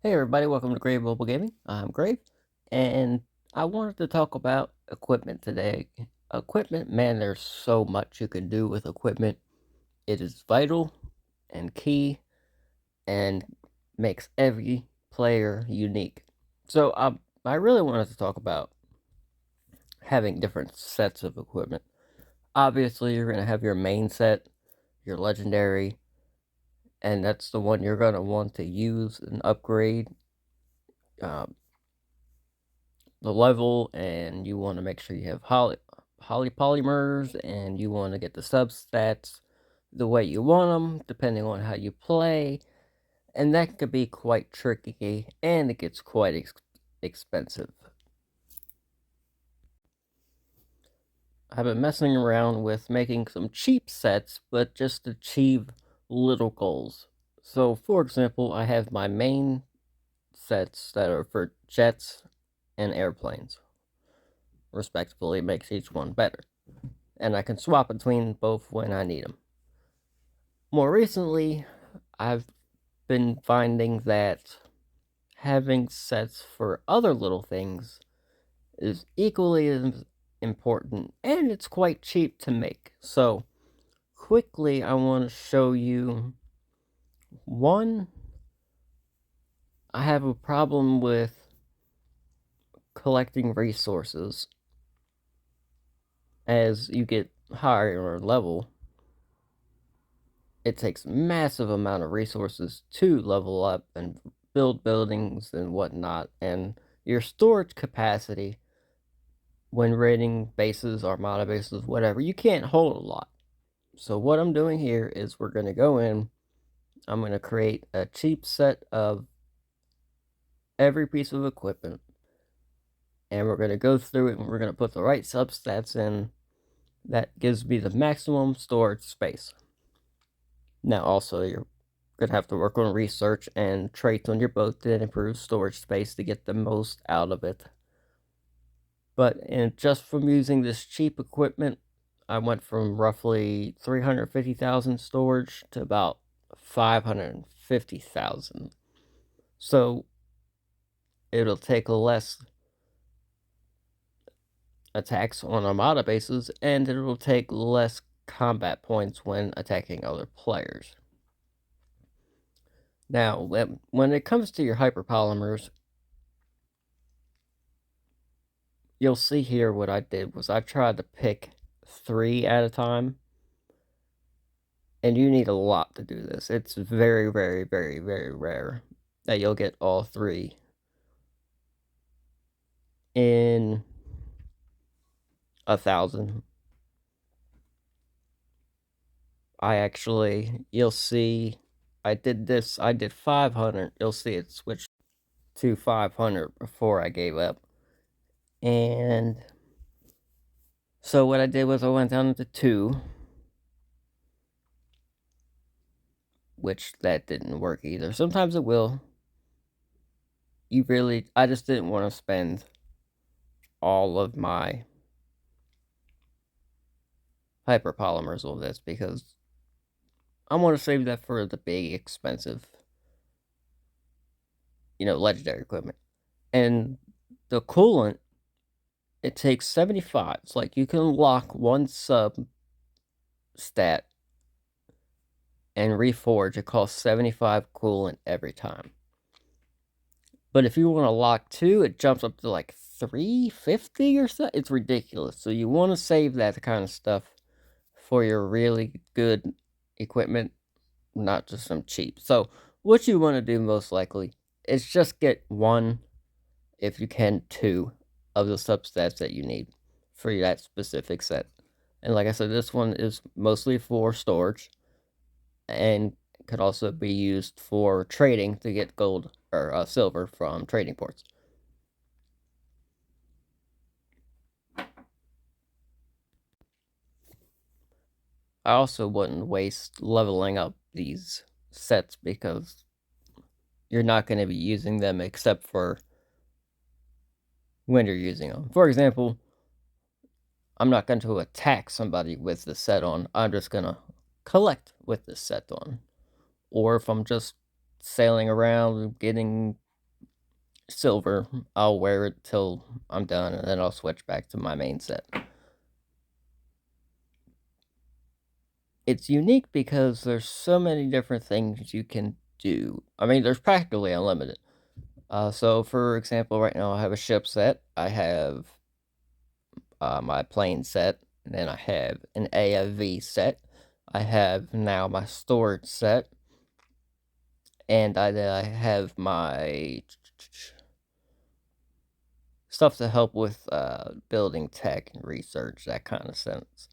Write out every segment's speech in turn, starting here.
Hey everybody, welcome to Grave Mobile Gaming. I'm Grave, and I wanted to talk about equipment today. Equipment, man, there's so much you can do with equipment. It is vital and key and makes every player unique. So I really wanted to talk about having different sets of equipment. Obviously, you're going to have your main set, your legendary, and that's the one you're going to want to use and upgrade. Um, the level, and you want to make sure you have polymers, and you want to get the substats the way you want them, depending on how you play, and that could be quite tricky, and it gets quite expensive. I've been messing around with making some cheap sets, but just to achieve little goals. So, for example, I have my main sets that are for jets and airplanes. Respectively, it makes each one better, and I can swap between both when I need them. More recently, I've been finding that having sets for other little things is equally as important, and it's quite cheap to make. So, quickly, I want to show you one. I have a problem with collecting resources as you get higher level. It takes massive amount of resources to level up and build buildings and whatnot, and your storage capacity when raiding bases, armada bases, whatever, you can't hold a lot. So what I'm doing here is we're going to go in, I'm going to create a cheap set of every piece of equipment, and we're going to go through it, and we're going to put the right substats in that gives me the maximum storage space. Now also, you're going to have to work on research and traits on your boat that improve storage space to get the most out of it. But just from using this cheap equipment, I went from roughly 350,000 storage to about 550,000. So it'll take less attacks on armada bases, and it will take less combat points when attacking other players. Now, when it comes to your hyperpolymers, you'll see here what I did was I tried to pick 3 at a time, and you need a lot to do this. It's very, very, very, very rare that you'll get all 3 in 1,000. You'll see, I did 500. You'll see it switched to 500 before I gave up. And so what I did was I went down to 2, which that didn't work either. Sometimes it will. I just didn't want to spend all of my hyperpolymers on this because I want to save that for the big, expensive, legendary equipment. And the coolant, it takes 75. It's like you can lock one sub stat and Reforge. It costs 75 coolant every time. But if you want to lock 2, it jumps up to like 350 or so. It's ridiculous. So you want to save that kind of stuff for your really good equipment, not just some cheap. So what you want to do most likely is just get 1, if you can 2, of the substats that you need for that specific set. And like I said, this one is mostly for storage and could also be used for trading to get gold or silver from trading ports. I also wouldn't waste leveling up these sets because you're not going to be using them except for when you're using them. For example, I'm not going to attack somebody with the set on. I'm just going to collect with the set on. Or if I'm just sailing around getting silver. I'll wear it till I'm done, and then I'll switch back to my main set. It's unique because there's so many different things you can do. I mean, there's practically unlimited. So, for example, right now I have a ship set. I have my plane set, and then I have an AFV set. I have now my storage set, and I have my stuff to help with building tech and research, that kind of sense.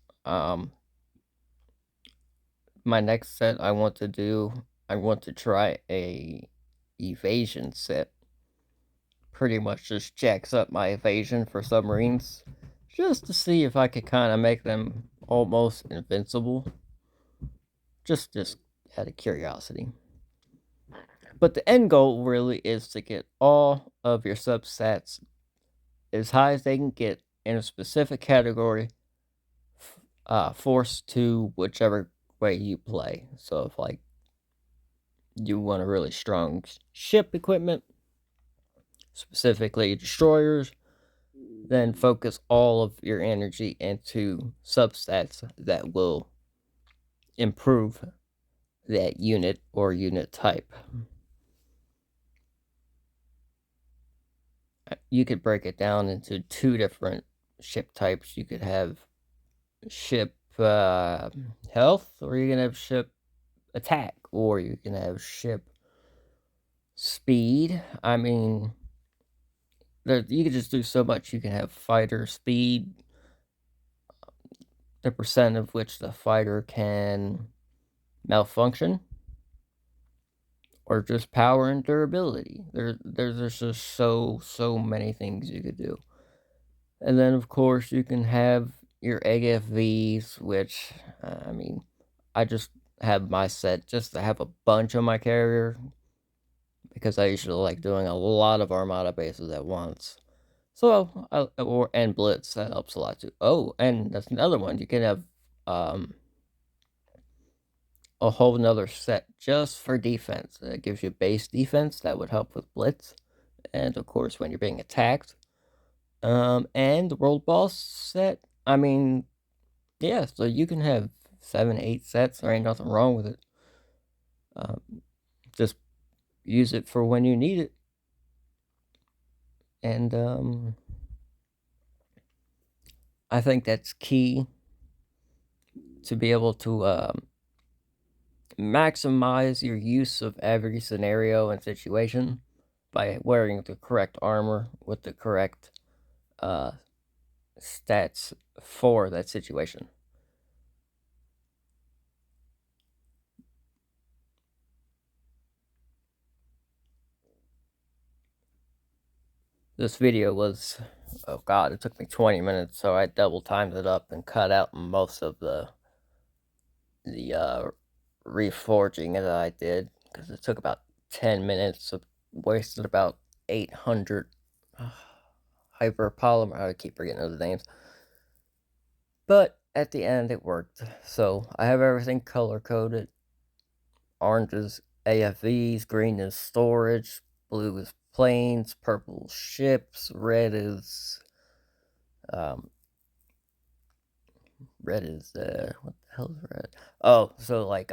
My next set I want to try a evasion set. Pretty much just jacks up my evasion for submarines, just to see if I could kind of make them almost invincible. Just out of curiosity. But the end goal really is to get all of your subsets as high as they can get in a specific category, forced to whichever way you play. So if like you want a really strong ship equipment, specifically destroyers, then focus all of your energy into subsets that will improve that unit or unit type. You could break it down into two different ship types. You could have ship health, or you can have ship attack, or you can have ship speed. I mean, you can just do so much. You can have fighter speed, the percent of which the fighter can malfunction, or just power and durability. There's just so many things you could do. And then of course you can have your AFVs, which I mean, I just have my set just to have a bunch on my carrier because I usually like doing a lot of Armada bases at once. So, and Blitz, that helps a lot too. Oh, and that's another one. You can have a whole nother set just for defense. It gives you base defense that would help with Blitz, and of course when you're being attacked. And the World Boss set. I mean, yeah. So you can have 7, 8 sets. There ain't nothing wrong with it. Just use it for when you need it. And I think that's key to be able to maximize your use of every scenario and situation by wearing the correct armor with the correct stats for that situation. This video was, oh god, it took me 20 minutes, so I double timed it up and cut out most of the reforging that I did, because it took about 10 minutes, so wasted about 800 hyperpolymer. I keep forgetting those names. But at the end, it worked. So I have everything color coded. Orange is AFVs, green is storage, blue is planes, purple ships, red is what the hell is red? Oh, so like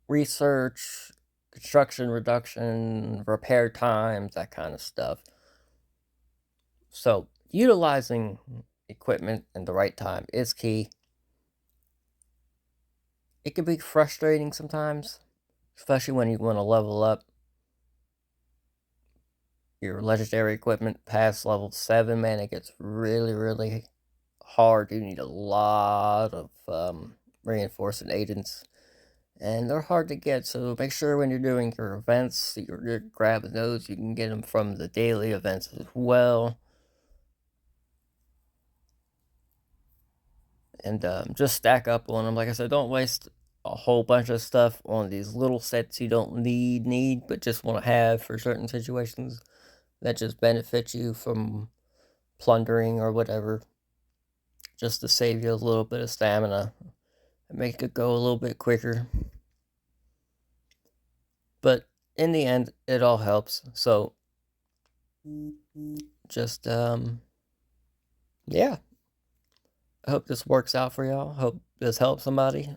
research, construction reduction, repair times, that kind of stuff. So utilizing equipment in the right time is key. It can be frustrating sometimes, especially when you want to level up your legendary equipment past level 7. Man, it gets really hard. You need a lot of reinforcing agents, and they're hard to get, so make sure when you're doing your events that you're grabbing those. You can get them from the daily events as well. And just stack up on them. Like I said, don't waste a whole bunch of stuff on these little sets you don't need, but just want to have for certain situations that just benefit you from plundering or whatever, just to save you a little bit of stamina and make it go a little bit quicker. But in the end, it all helps. So Just, yeah. I hope this works out for y'all. Hope this helps somebody.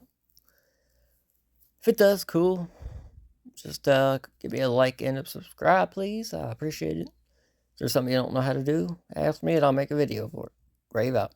If it does, cool. Just give me a like and a subscribe, please. I appreciate it. If there's something you don't know how to do, ask me and I'll make a video for it. Grave out.